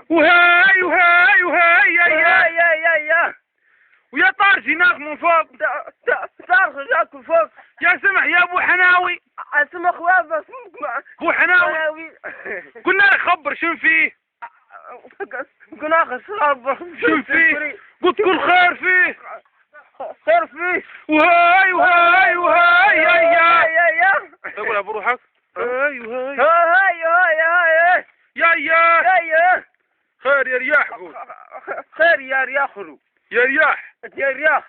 وهاي وهاي وهاي يا ويا طارش هناك من فوق. صار هناك فوق. يا سمع يا ابو حناوي. اسمع خواب ابو حناوي قلنا لك خبر شنو فيه. قلنا لك خبر شنو فيه. قلت كل خير فيه. خير فيه. وهاي وهاي وهاي يا تقولها بروحك. هاي وهاي هاي يا خير يا رياح. قول خير يا رياح. يا رياح. يا رياح.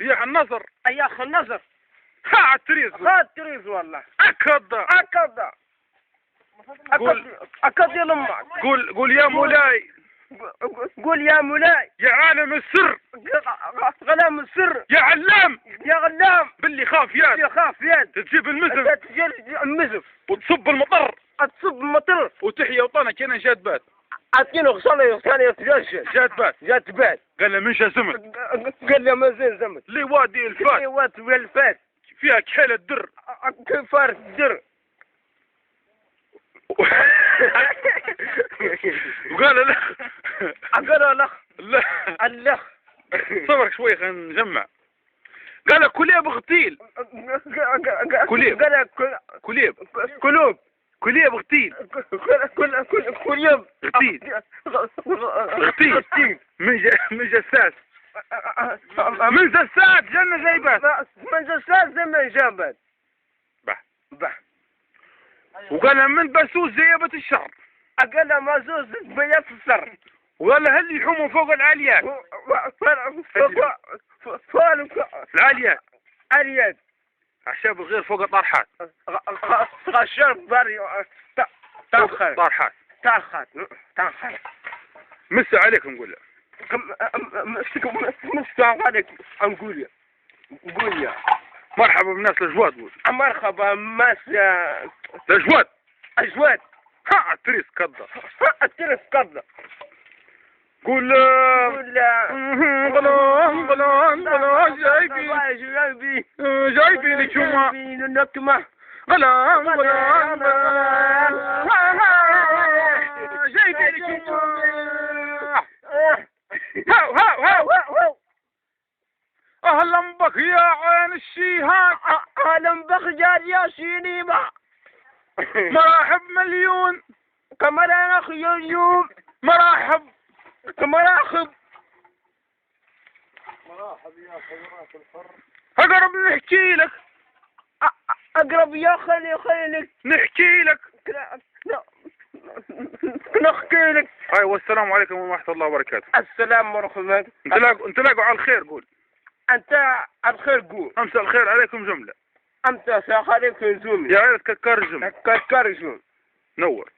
رياح النصر. رياح النصر. ها التريز. تريز والله. أكد يا لمك. قول يا مولاي. قول يا مولاي. يا عالم السر. غلام السر. يا علام. يا غلام. باللي خاف ياد. يا خاف ياد. تجيب المزف. تجيب المزف. وتصب المطر. تصب المطر. وتحيا وطنك هنا جات بات. عطينه غصانه ثانية تجشش. جات بات. قال له منشا زمن. قال له ما زين زمن. لي وادي الفات. لي وادي الفات. فيها كحيل الدر. كفار الدر. وقال له قال لا الاخ صبرك شوي خلينا نجمع. قال له كليب غتيل. كليب غتيل. كليب غتيل من جساس. من جسات جنة جايبات. من جسات زي ما جابت. بح وقال له من بسوس زيبة الشر. قال له مازوز بيات السر. وقال له هل يحوموا فوق العاليات. العاليات. عاليات. عشاب الغير فوق الطرحات. غشاب باري. طرحات. مسا عليك نقول له. مسا عليك نقول يا. مرحبا بالناس الجواد. قول مرحبا الناس الجواد. اجواد. ها التريس كضة. التريس كضة. قول غلام جايبين الجمعة. النكمة. غلام جايبين الجمعة. هاو أهلا بك يا عين الشيهان. أهلا بك يا شينيبا. مراحب مليون. كمران أخي اليوم. مراحب يا حضرات الحر. أقرب نحكي لك. أقرب يا خليك. نحكي لك. نحكي لك. أيوة والسلام عليكم ورحمة الله وبركاته. السلام ورحمة الله. انت لاقوا على الخير. قول أنت على الخير. قول أمس الخير عليكم جملة. أمس عليكم جملة. يا عيلة ككار جملة. ككار جملة. نور.